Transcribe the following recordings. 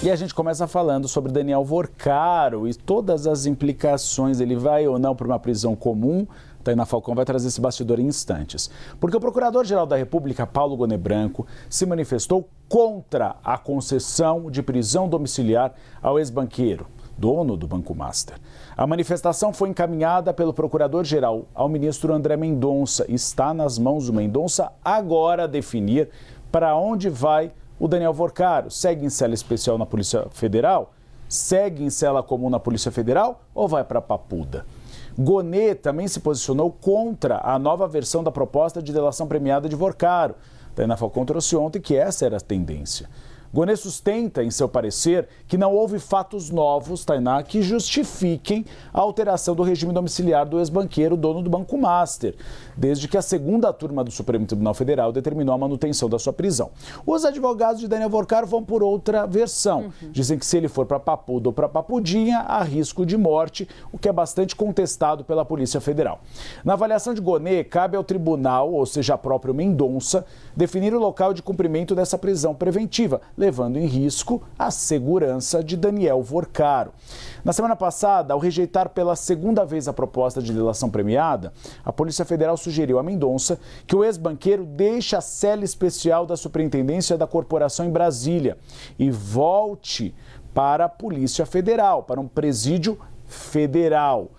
E a gente começa falando sobre Daniel Vorcaro e todas as implicações. Ele vai ou não para uma prisão comum? Tainá Falcão vai trazer esse bastidor em instantes. Porque o Procurador-Geral da República, Paulo Gonet Branco, se manifestou contra a concessão de prisão domiciliar ao ex-banqueiro, dono do Banco Master. A manifestação foi encaminhada pelo Procurador-Geral ao ministro André Mendonça. Está nas mãos do Mendonça agora definir para onde vai o Daniel Vorcaro. Segue em cela especial na Polícia Federal? Segue em cela comum na Polícia Federal ou vai para a Papuda? Gonet também se posicionou contra a nova versão da proposta de delação premiada de Vorcaro. Tainá Falcão trouxe ontem que essa era a tendência. Gonet sustenta, em seu parecer, que não houve fatos novos, Tainá, que justifiquem a alteração do regime domiciliar do ex-banqueiro, dono do Banco Master, desde que a segunda turma do Supremo Tribunal Federal determinou a manutenção da sua prisão. Os advogados de Daniel Vorcaro vão por outra versão. Dizem que se ele for para Papuda ou para Papudinha, há risco de morte, o que é bastante contestado pela Polícia Federal. Na avaliação de Gonet, cabe ao tribunal, ou seja, a próprio Mendonça, definir o local de cumprimento dessa prisão preventiva, levando em risco a segurança de Daniel Vorcaro. Na semana passada, ao rejeitar pela segunda vez a proposta de delação premiada, a Polícia Federal sugeriu a Mendonça que o ex-banqueiro deixe a cela especial da Superintendência da Corporação em Brasília e volte para a Polícia Federal, para um presídio federal.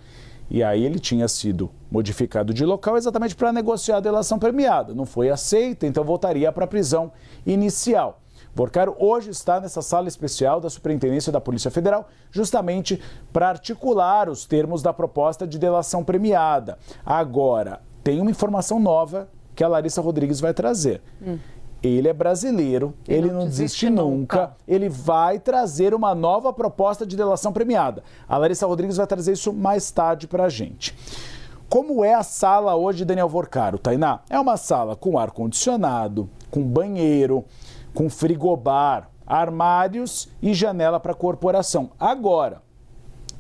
E aí ele tinha sido modificado de local exatamente para negociar a delação premiada. Não foi aceita, então voltaria para a prisão inicial. Vorcaro hoje está nessa sala especial da Superintendência da Polícia Federal, justamente para articular os termos da proposta de delação premiada. Agora, tem uma informação nova que a Larissa Rodrigues vai trazer. Ele é brasileiro, ele não desiste nunca. Ele vai trazer uma nova proposta de delação premiada. A Larissa Rodrigues vai trazer isso mais tarde para a gente. Como é a sala hoje de Daniel Vorcaro, Tainá? É uma sala com ar-condicionado, com banheiro, com frigobar, armários e janela para corporação. Agora,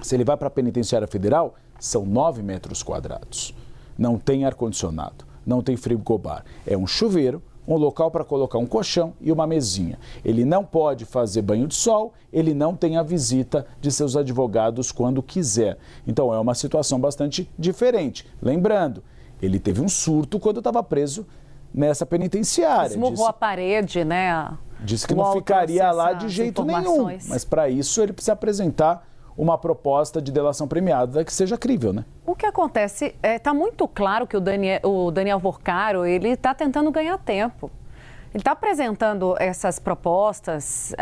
se ele vai para a Penitenciária Federal, são 9 metros quadrados. Não tem ar-condicionado, não tem frigobar. É um chuveiro, um local para colocar um colchão e uma mesinha. Ele não pode fazer banho de sol, ele não tem a visita de seus advogados quando quiser. Então é uma situação bastante diferente. Lembrando, ele teve um surto quando estava preso nessa penitenciária. Esmurrou a parede, né? Disse que não ficaria lá de jeito nenhum. Mas para isso ele precisa apresentar uma proposta de delação premiada que seja crível, né? O que acontece, está muito claro que o Daniel Vorcaro, ele está tentando ganhar tempo. Ele está apresentando essas propostas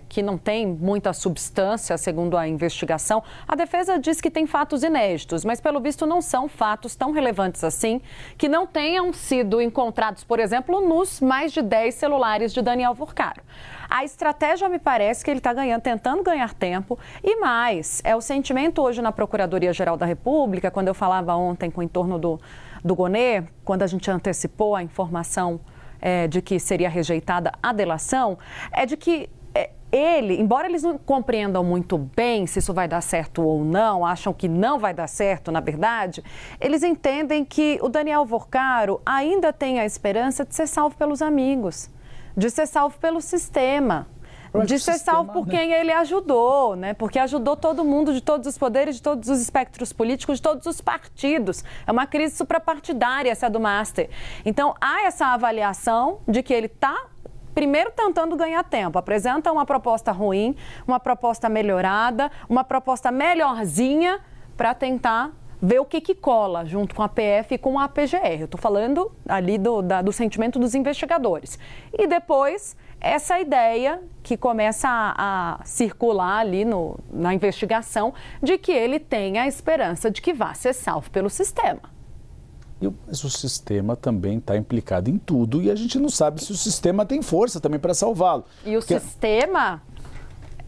que não têm muita substância, segundo a investigação. A defesa diz que tem fatos inéditos, mas pelo visto não são fatos tão relevantes assim, que não tenham sido encontrados, por exemplo, nos mais de 10 celulares de Daniel Vorcaro. A estratégia me parece que ele está tentando ganhar tempo e mais, é o sentimento hoje na Procuradoria-Geral da República, quando eu falava ontem com o entorno do Gonet, quando a gente antecipou a informação de que seria rejeitada a delação, é de que ele, embora eles não compreendam muito bem se isso vai dar certo ou não, acham que não vai dar certo, na verdade, eles entendem que o Daniel Vorcaro ainda tem a esperança de ser salvo pelos amigos, de ser salvo pelo sistema, de ser salvo por quem ele ajudou, né? Porque ajudou todo mundo, de todos os poderes, de todos os espectros políticos, de todos os partidos. É uma crise suprapartidária essa do Master. Então, há essa avaliação de que ele está, primeiro, tentando ganhar tempo. Apresenta uma proposta ruim, uma proposta melhorada, uma proposta melhorzinha para tentar ver o que cola junto com a PF e com a PGR. Eu estou falando ali do sentimento dos investigadores. E depois, essa ideia que começa a circular ali na investigação de que ele tem a esperança de que vá ser salvo pelo sistema. Mas o sistema também está implicado em tudo e a gente não sabe se o sistema tem força também para salvá-lo. E o sistema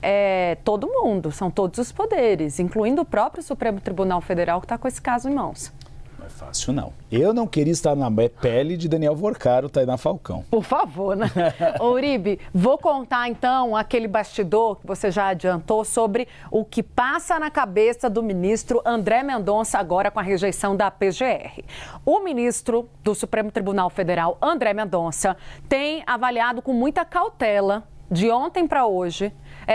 é todo mundo, são todos os poderes, incluindo o próprio Supremo Tribunal Federal que está com esse caso em mãos. Não é fácil, não. Eu não queria estar na pele de Daniel Vorcaro, Tainá Falcão. Por favor, né? Uribe, vou contar então aquele bastidor que você já adiantou sobre o que passa na cabeça do ministro André Mendonça agora com a rejeição da PGR. O ministro do Supremo Tribunal Federal, André Mendonça, tem avaliado com muita cautela, de ontem para hoje,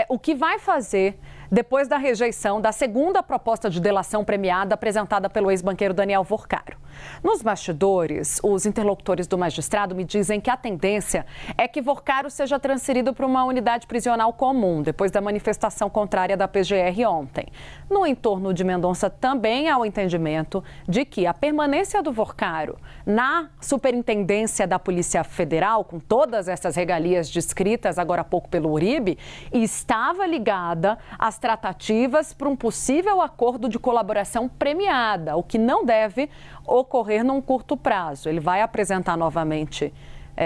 o que vai fazer depois da rejeição da segunda proposta de delação premiada apresentada pelo ex-banqueiro Daniel Vorcaro. Nos bastidores, os interlocutores do magistrado me dizem que a tendência é que Vorcaro seja transferido para uma unidade prisional comum, depois da manifestação contrária da PGR ontem. No entorno de Mendonça também há o entendimento de que a permanência do Vorcaro na Superintendência da Polícia Federal, com todas essas regalias descritas agora há pouco pelo Uribe, estava ligada às tratativas para um possível acordo de colaboração premiada, o que não deve ocorrer num curto prazo. Ele vai apresentar novamente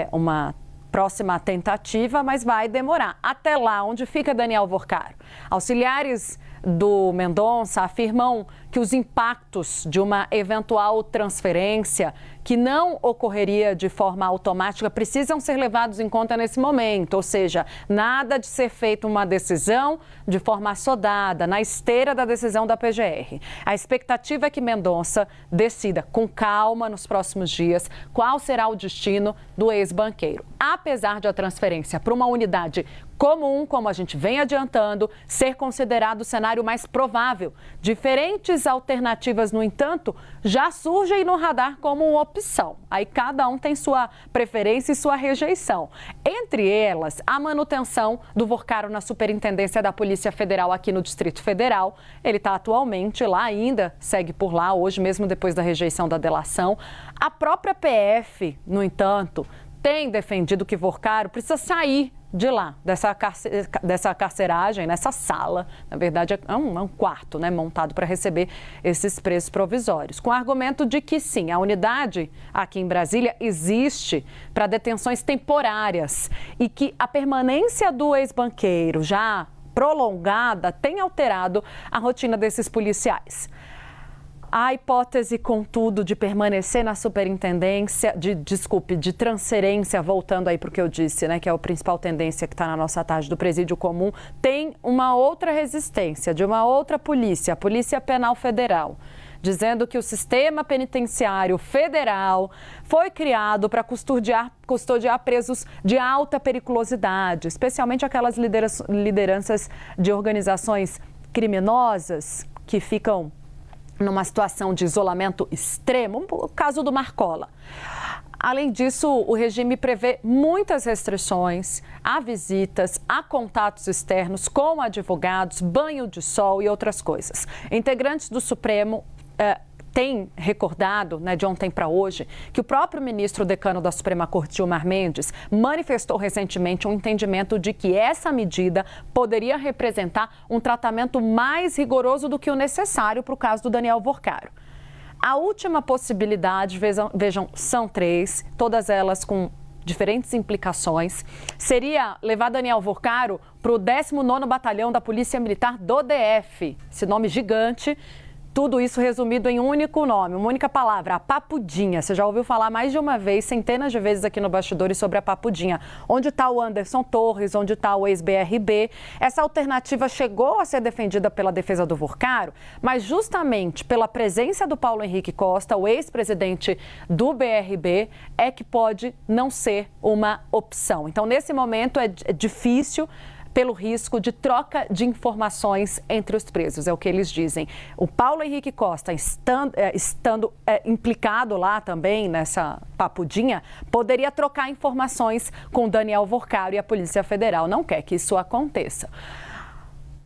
uma próxima tentativa, mas vai demorar. Até lá, onde fica Daniel Vorcaro? Auxiliares do Mendonça afirmam que os impactos de uma eventual transferência que não ocorreria de forma automática precisam ser levados em conta nesse momento, ou seja, nada de ser feita uma decisão de forma assodada, na esteira da decisão da PGR. A expectativa é que Mendonça decida com calma nos próximos dias qual será o destino do ex-banqueiro. Apesar de a transferência para uma unidade comum, como a gente vem adiantando, ser considerado o cenário mais provável. Diferentes alternativas, no entanto, já surgem no radar como uma opção. Aí cada um tem sua preferência e sua rejeição. Entre elas, a manutenção do Vorcaro na Superintendência da Polícia Federal aqui no Distrito Federal. Ele está atualmente lá ainda, segue por lá hoje, mesmo depois da rejeição da delação. A própria PF, no entanto, tem defendido que Vorcaro precisa sair de lá, dessa carceragem, nessa sala. Na verdade, é um quarto, né, montado para receber esses presos provisórios. Com o argumento de que, sim, a unidade aqui em Brasília existe para detenções temporárias e que a permanência do ex-banqueiro já prolongada tem alterado a rotina desses policiais. A hipótese, contudo, de permanecer na superintendência, de transferência, voltando aí para o que eu disse, né, que é a principal tendência que está na nossa tarde do presídio comum, tem uma outra resistência de uma outra polícia, a Polícia Penal Federal, dizendo que o sistema penitenciário federal foi criado para custodiar presos de alta periculosidade, especialmente aquelas lideranças de organizações criminosas que ficam numa situação de isolamento extremo, o caso do Marcola. Além disso, o regime prevê muitas restrições a visitas, a contatos externos com advogados, banho de sol e outras coisas. Integrantes do Supremo têm recordado, né, de ontem para hoje, que o próprio ministro decano da Suprema Corte, Gilmar Mendes, manifestou recentemente um entendimento de que essa medida poderia representar um tratamento mais rigoroso do que o necessário para o caso do Daniel Vorcaro. A última possibilidade, vejam, são 3, todas elas com diferentes implicações, seria levar Daniel Vorcaro para o 19º Batalhão da Polícia Militar do DF, esse nome gigante. Tudo isso resumido em um único nome, uma única palavra, a Papudinha. Você já ouviu falar mais de uma vez, centenas de vezes aqui no Bastidores sobre a Papudinha. Onde está o Anderson Torres, onde está o ex-BRB. Essa alternativa chegou a ser defendida pela defesa do Vorcaro, mas justamente pela presença do Paulo Henrique Costa, o ex-presidente do BRB, é que pode não ser uma opção. Então, nesse momento, é difícil pelo risco de troca de informações entre os presos, é o que eles dizem. O Paulo Henrique Costa, estando implicado lá também nessa Papudinha, poderia trocar informações com Daniel Vorcaro e a Polícia Federal. Não quer que isso aconteça.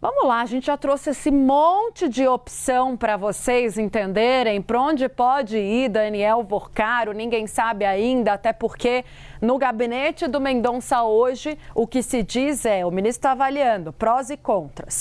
Vamos lá, a gente já trouxe esse monte de opção para vocês entenderem para onde pode ir Daniel Vorcaro. Ninguém sabe ainda, até porque no gabinete do Mendonça hoje o que se diz é o ministro está avaliando prós e contras.